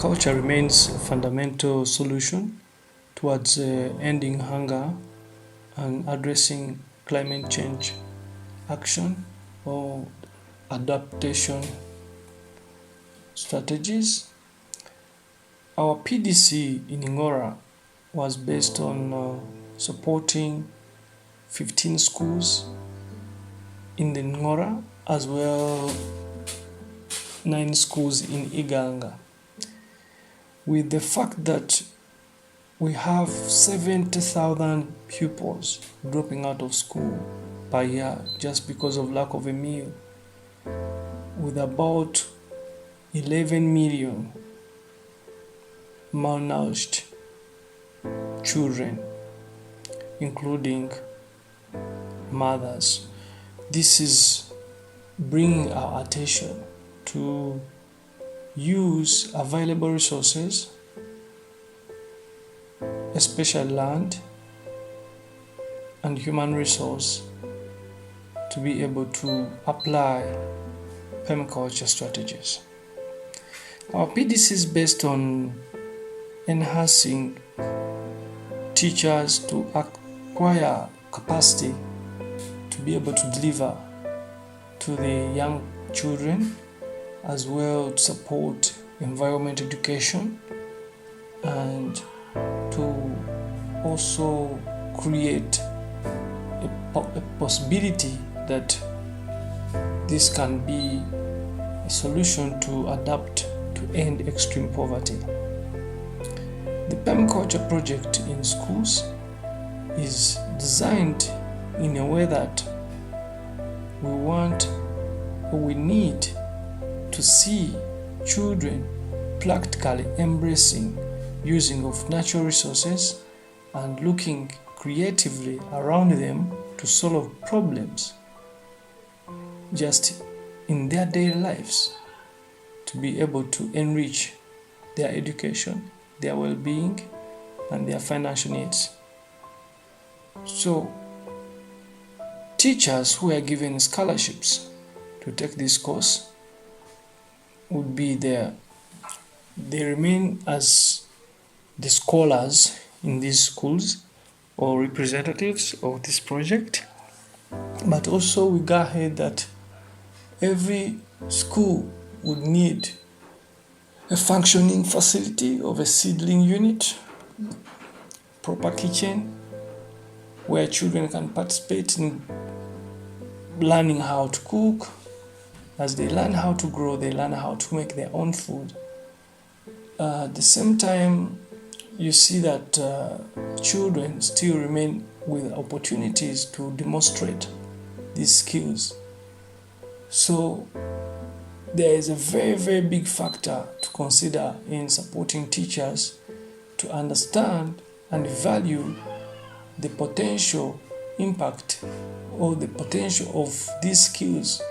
Permaculture remains a fundamental solution towards ending hunger and addressing climate change action or adaptation strategies. Our PDC in Ngora was based on supporting 15 schools in the Ngora as well 9 schools in Uganda. With the fact that we have 70,000 pupils dropping out of school per year just because of lack of a meal, with about 11 million malnourished children, including mothers. This is bringing our attention to use available resources, especially land and human resource, to be able to apply permaculture strategies. Our PDC is based on enhancing teachers to acquire capacity to be able to deliver to the young children, as well to support environment education and to also create a possibility that this can be a solution to adapt to end extreme poverty. The permaculture project in schools is designed in a way that we need to see children practically embracing using of natural resources and looking creatively around them to solve problems just in their daily lives, to be able to enrich their education, their well-being, and their financial needs. So, teachers who are given scholarships to take this course would be there. They remain as the scholars in these schools or representatives of this project, but also we go ahead that every school would need a functioning facility of a seedling unit, proper kitchen, where children can participate in learning how to cook. As they learn how to grow, they learn how to make their own food. At the same time, you see that children still remain with opportunities to demonstrate these skills. So there is a very, very big factor to consider in supporting teachers to understand and value the potential impact or the potential of these skills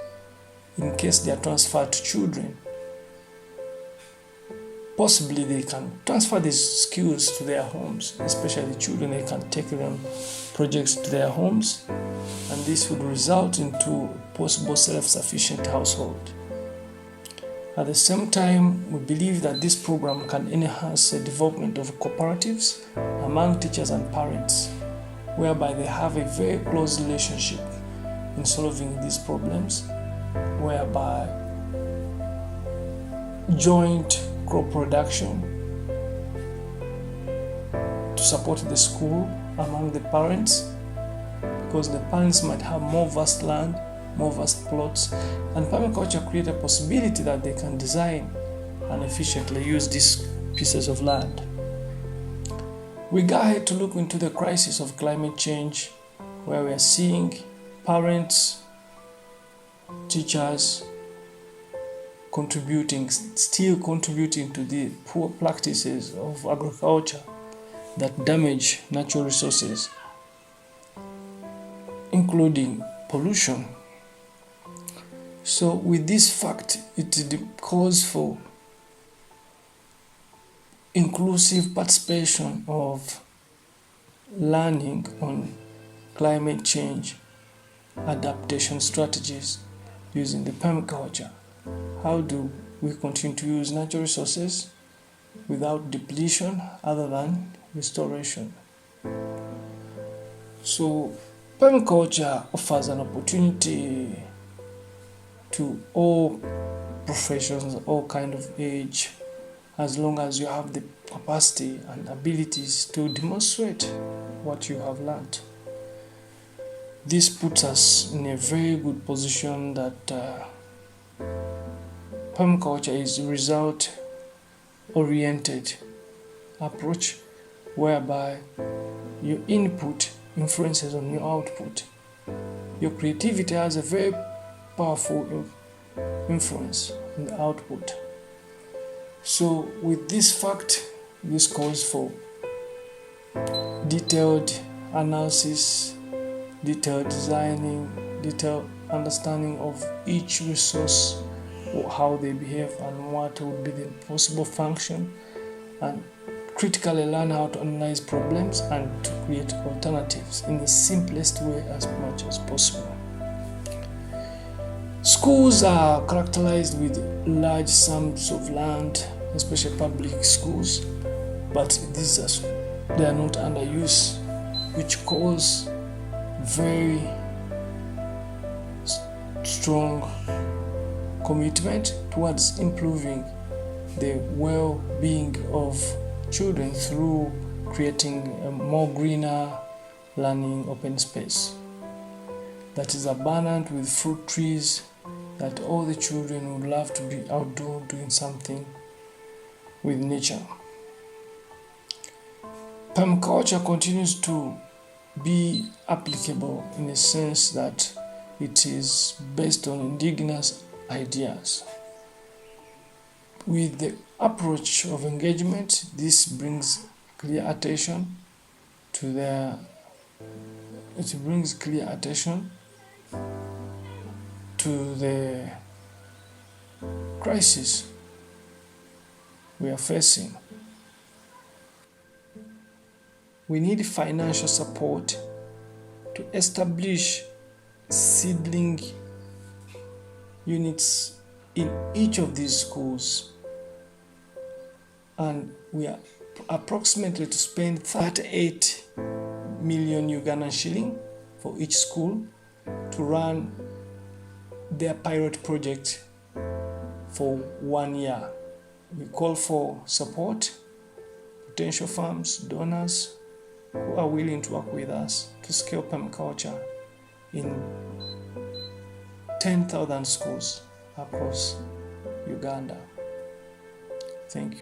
in case they are transferred to children. Possibly they can transfer these skills to their homes, especially children. They can take them projects to their homes, and this would result into a possible self-sufficient household. At the same time, we believe that this program can enhance the development of cooperatives among teachers and parents, whereby they have a very close relationship in solving these problems, whereby joint crop production to support the school among the parents, because the parents might have more vast land, more vast plots, and permaculture create a possibility that they can design and efficiently use these pieces of land. We go ahead to look into the crisis of climate change, where we are seeing parents, teachers still contributing to the poor practices of agriculture that damage natural resources, including pollution. So with this fact, it is the cause for inclusive participation of learning on climate change adaptation strategies using the permaculture. How do we continue to use natural resources without depletion other than restoration. So permaculture offers an opportunity to all professions, all kind of age, as long as you have the capacity and abilities to demonstrate what you have learned. This puts us in a very good position that permaculture is a result-oriented approach whereby your input influences on your output. Your creativity has a very powerful influence on the output. So with this fact, this calls for detailed analysis, detailed designing, detailed understanding of each resource, how they behave and what would be the possible function, and critically learn how to analyze problems and to create alternatives in the simplest way as much as possible. Schools are characterized with large sums of land, especially public schools, but they are not under use, which cause very strong commitment towards improving the well-being of children through creating a more greener learning open space that is abundant with fruit trees, that all the children would love to be outdoor doing something with nature. Permaculture continues to be applicable in the sense that it is based on indigenous ideas. With the approach of engagement, this brings clear attention to the crisis we are facing. We need financial support to establish seedling units in each of these schools, and we are approximately to spend 38 million Ugandan shilling for each school to run their pilot project for 1 year. We call for support, potential farms, donors who are willing to work with us to scale permaculture in 10,000 schools across Uganda. Thank you.